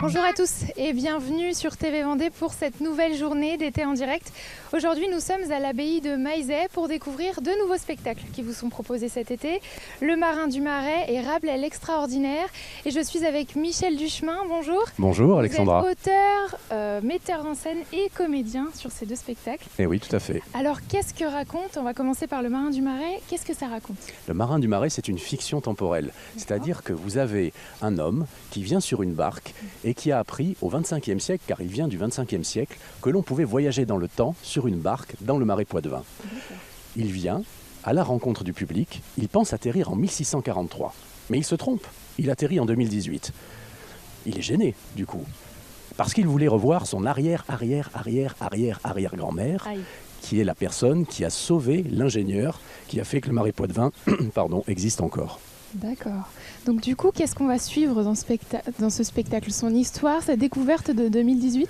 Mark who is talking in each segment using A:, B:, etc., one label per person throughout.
A: Bonjour à tous et bienvenue sur TV Vendée pour cette nouvelle journée d'été en direct. Aujourd'hui nous sommes à l'abbaye de Maillezais pour découvrir deux nouveaux spectacles qui vous sont proposés cet été. Le Marin du Marais et Rabelais l'extraordinaire. Et je suis avec Michel Duchemin, bonjour.
B: Bonjour Alexandra.
A: Vous êtes auteur, metteur en scène et comédien sur ces deux spectacles.
B: Eh oui, tout à fait.
A: Alors qu'est-ce que raconte, on va commencer par Le Marin du Marais, qu'est-ce que ça raconte?
B: Le Marin du Marais, c'est une fiction temporelle. C'est-à-dire que vous avez un homme qui vient sur une barque et qui a appris au XXe siècle, car il vient du XXe siècle, que l'on pouvait voyager dans le temps sur une barque dans le Marais Poitevin. Il vient à la rencontre du public, il pense atterrir en 1643. Mais il se trompe, il atterrit en 2018. Il est gêné, du coup, parce qu'il voulait revoir son arrière-grand-mère, qui est la personne qui a sauvé l'ingénieur qui a fait que le Marais Poitevin existe encore.
A: D'accord. Donc du coup, qu'est-ce qu'on va suivre dans ce spectacle? Son histoire, sa découverte de 2018?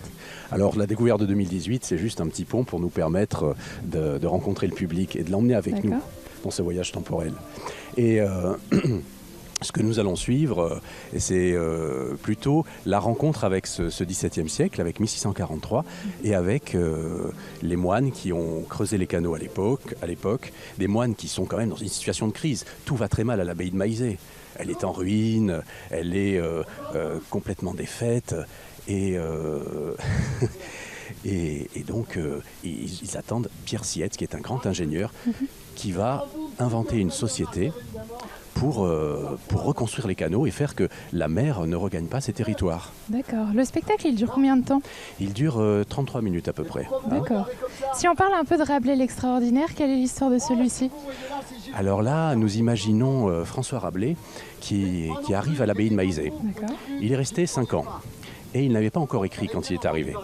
B: Alors la découverte de 2018, c'est juste un petit pont pour nous permettre de rencontrer le public et de l'emmener avec nous dans ce voyage temporel. Et ce que nous allons suivre, c'est plutôt la rencontre avec ce XVIIe siècle, avec 1643, et avec les moines qui ont creusé les canaux à l'époque, des moines qui sont quand même dans une situation de crise. Tout va très mal à l'abbaye de Maillezais. Elle est en ruine, elle est complètement défaite, et donc ils attendent Pierre Sietz, qui est un grand ingénieur, qui va inventer une société pour reconstruire les canaux et faire que la mer ne regagne pas ses territoires.
A: D'accord. Le spectacle, il dure combien de temps?
B: Il dure 33 minutes à peu près.
A: D'accord. Si on parle un peu de Rabelais l'extraordinaire, quelle est l'histoire de celui-ci?
B: Alors là, nous imaginons François Rabelais qui arrive à l'abbaye de Maillezais. Il est resté 5 ans. Et il n'avait pas encore écrit quand il est arrivé.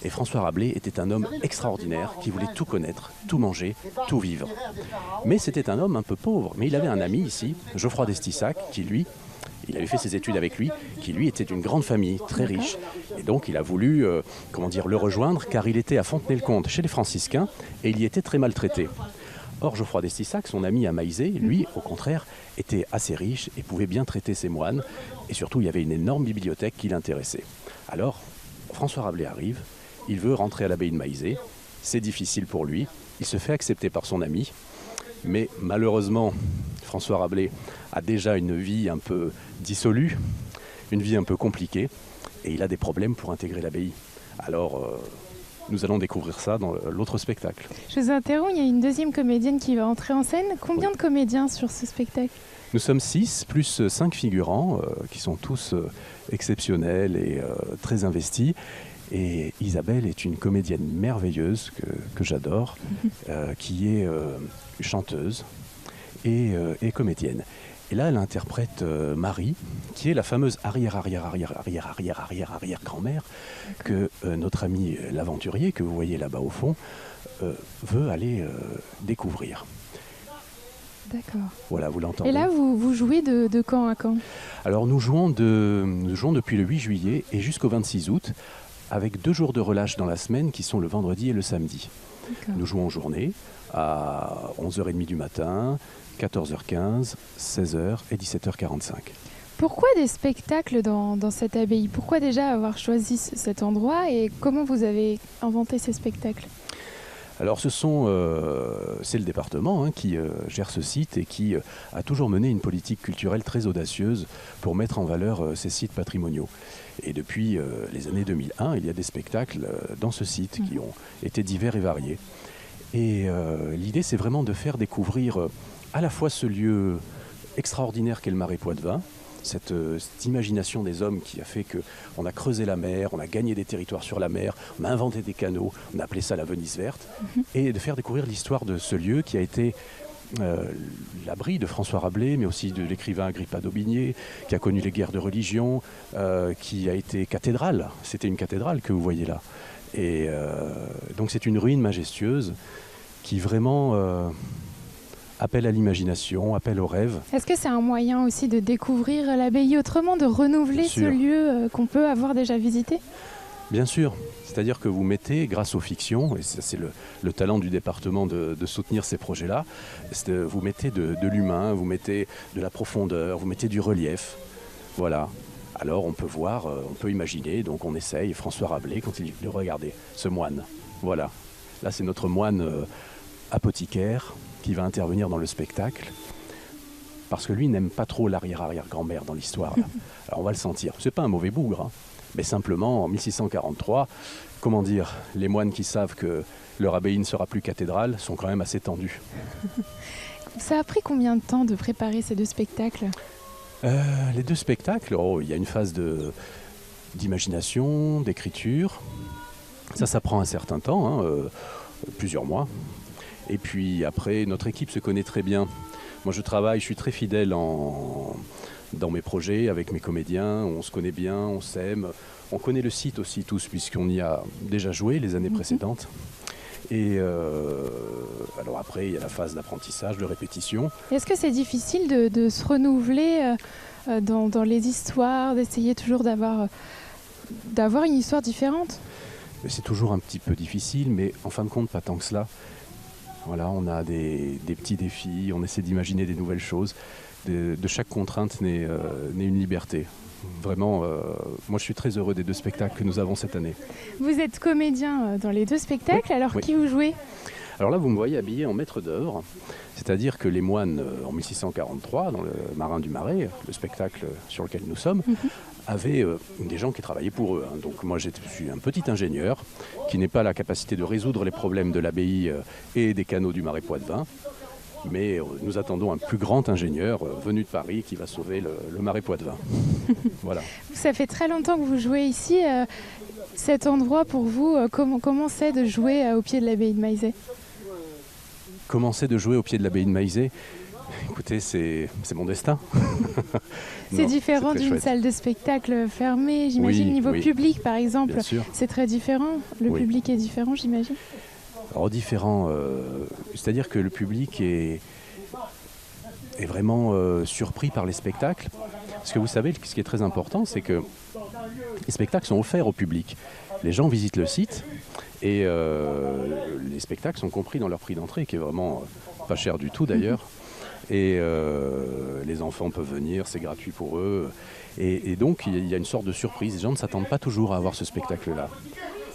B: Et François Rabelais était un homme extraordinaire qui voulait tout connaître, tout manger, tout vivre. Mais c'était un homme un peu pauvre. Mais il avait un ami ici, Geoffroy d'Estissac, qui lui, il avait fait ses études avec lui, qui lui était d'une grande famille, très riche. Et donc il a voulu le rejoindre, car il était à Fontenay-le-Comte chez les franciscains et il y était très maltraité. Or, Geoffroy d'Estissac, son ami à Maillezais, lui, au contraire, était assez riche et pouvait bien traiter ses moines. Et surtout, il y avait une énorme bibliothèque qui l'intéressait. Alors, François Rabelais arrive, il veut rentrer à l'abbaye de Maillezais. C'est difficile pour lui, il se fait accepter par son ami. Mais malheureusement, François Rabelais a déjà une vie un peu dissolue, une vie un peu compliquée, et il a des problèmes pour intégrer l'abbaye. Alors, nous allons découvrir ça dans l'autre spectacle.
A: Je vous interromps, il y a une deuxième comédienne qui va entrer en scène. Combien de comédiens sur ce spectacle?
B: Nous sommes 6, plus 5 figurants, qui sont tous exceptionnels et très investis. Et Isabelle est une comédienne merveilleuse que j'adore, qui est chanteuse et comédienne. Et là, elle interprète Marie, qui est la fameuse arrière-grand-mère que notre ami l'aventurier, que vous voyez là-bas au fond, veut aller découvrir.
A: D'accord.
B: Voilà, vous l'entendez.
A: Et là, vous jouez de quand à quand?
B: Alors, nous jouons depuis le 8 juillet et jusqu'au 26 août, avec 2 jours de relâche dans la semaine, qui sont le vendredi et le samedi. Nous jouons en journée, à 11h30 du matin, 14h15, 16h et 17h45. Pourquoi
A: des spectacles dans cette abbaye? Pourquoi déjà avoir choisi cet endroit et comment vous avez inventé ces spectacles?
B: Alors c'est le département qui gère ce site et qui a toujours mené une politique culturelle très audacieuse pour mettre en valeur ces sites patrimoniaux. Et depuis les années 2001, il y a des spectacles dans ce site qui ont été divers et variés. Et l'idée, c'est vraiment de faire découvrir à la fois ce lieu extraordinaire qu'est le Marais Poitevin, cette imagination des hommes qui a fait qu'on a creusé la mer, on a gagné des territoires sur la mer, on a inventé des canaux, on a appelé ça la Venise verte, et de faire découvrir l'histoire de ce lieu qui a été l'abri de François Rabelais, mais aussi de l'écrivain Agrippa d'Aubigné, qui a connu les guerres de religion, qui a été cathédrale. C'était une cathédrale que vous voyez là. Et donc c'est une ruine majestueuse qui vraiment appel à l'imagination, appel au rêve.
A: Est-ce que c'est un moyen aussi de découvrir l'abbaye autrement, de renouveler ce lieu qu'on peut avoir déjà visité ?
B: Bien sûr, c'est-à-dire que vous mettez, grâce aux fictions, et c'est le talent du département de soutenir ces projets-là, vous mettez de l'humain, vous mettez de la profondeur, vous mettez du relief. Voilà. Alors on peut voir, on peut imaginer, donc on essaye, François Rabelais, quand il dit, regardez, ce moine, voilà. Là c'est notre moine apothicaire qui va intervenir dans le spectacle, parce que lui n'aime pas trop l'arrière-arrière-grand-mère dans l'histoire. Alors on va le sentir, c'est pas un mauvais bougre, hein, mais simplement en 1643, comment dire, les moines qui savent que leur abbaye ne sera plus cathédrale sont quand même assez tendus.
A: Ça a pris combien de temps de préparer ces deux spectacles ?
B: Les deux spectacles, il y a une phase d'imagination, d'écriture. Ça prend un certain temps, hein, plusieurs mois. Et puis après, notre équipe se connaît très bien. Moi je suis très fidèle dans mes projets avec mes comédiens. On se connaît bien, on s'aime. On connaît le site aussi tous, puisqu'on y a déjà joué les années précédentes. Et alors après, il y a la phase d'apprentissage, de répétition.
A: Est-ce que c'est difficile de se renouveler dans les histoires, d'essayer toujours d'avoir une histoire différente ?
B: C'est toujours un petit peu difficile, mais en fin de compte, pas tant que cela. Voilà, on a des petits défis, on essaie d'imaginer des nouvelles choses. De chaque contrainte naît une liberté. Vraiment, moi je suis très heureux des deux spectacles que nous avons cette année.
A: Vous êtes comédien dans les deux spectacles, oui. Alors oui. Qui vous jouez ?
B: Alors là, vous me voyez habillé en maître d'œuvre, c'est-à-dire que les moines, en 1643, dans le Marin du Marais, le spectacle sur lequel nous sommes, avaient des gens qui travaillaient pour eux. Hein. Donc moi, je suis un petit ingénieur qui n'a pas la capacité de résoudre les problèmes de l'abbaye et des canaux du Marais Poitevin. Mais nous attendons un plus grand ingénieur venu de Paris qui va sauver le Marais Poitevin. Voilà.
A: Ça fait très longtemps que vous jouez ici. Cet endroit, pour vous, comment c'est de jouer au pied de l'abbaye de Maizet ?
B: Comment c'est de jouer au pied de l'abbaye de Maizet ? Écoutez, c'est mon destin.
A: C'est différent d'une salle de spectacle fermée, j'imagine. Oui, niveau public, par exemple, c'est très différent. Le public est différent, j'imagine.
B: Alors différent, c'est-à-dire que le public est vraiment surpris par les spectacles. Parce que vous savez, ce qui est très important, c'est que les spectacles sont offerts au public. Les gens visitent le site et les spectacles sont compris dans leur prix d'entrée, qui est vraiment pas cher du tout d'ailleurs. Et les enfants peuvent venir, c'est gratuit pour eux. Et donc il y a une sorte de surprise. Les gens ne s'attendent pas toujours à avoir ce spectacle-là.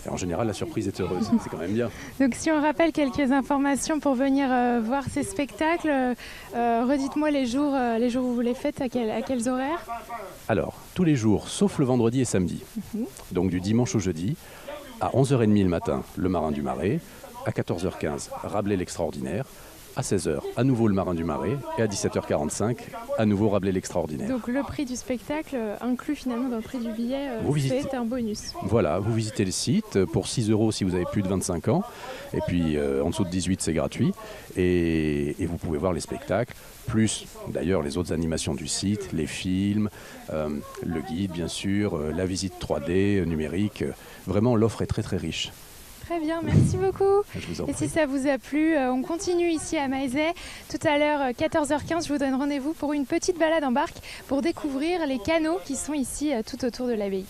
B: Et en général, la surprise est heureuse, c'est quand même bien.
A: Donc si on rappelle quelques informations pour venir voir ces spectacles, redites-moi les jours où vous les faites, à quels horaires ?
B: Alors, tous les jours, sauf le vendredi et samedi. Donc du dimanche au jeudi, à 11h30 le matin, le Marin du Marais, à 14h15, Rabelais l'extraordinaire, à 16h, à nouveau le Marin du Marais, et à 17h45, à nouveau Rabelais l'extraordinaire.
A: Donc le prix du spectacle inclus finalement dans le prix du billet, c'est un bonus.
B: Voilà, vous visitez le site pour 6 € si vous avez plus de 25 ans, et puis en dessous de 18 c'est gratuit, et vous pouvez voir les spectacles, plus d'ailleurs les autres animations du site, les films, le guide bien sûr, la visite 3D numérique, vraiment l'offre est très très riche.
A: Très bien, merci beaucoup.
B: Je vous en
A: prie. Et si ça vous a plu, on continue ici à Maizet. Tout à l'heure, 14h15, je vous donne rendez-vous pour une petite balade en barque pour découvrir les canaux qui sont ici tout autour de l'abbaye.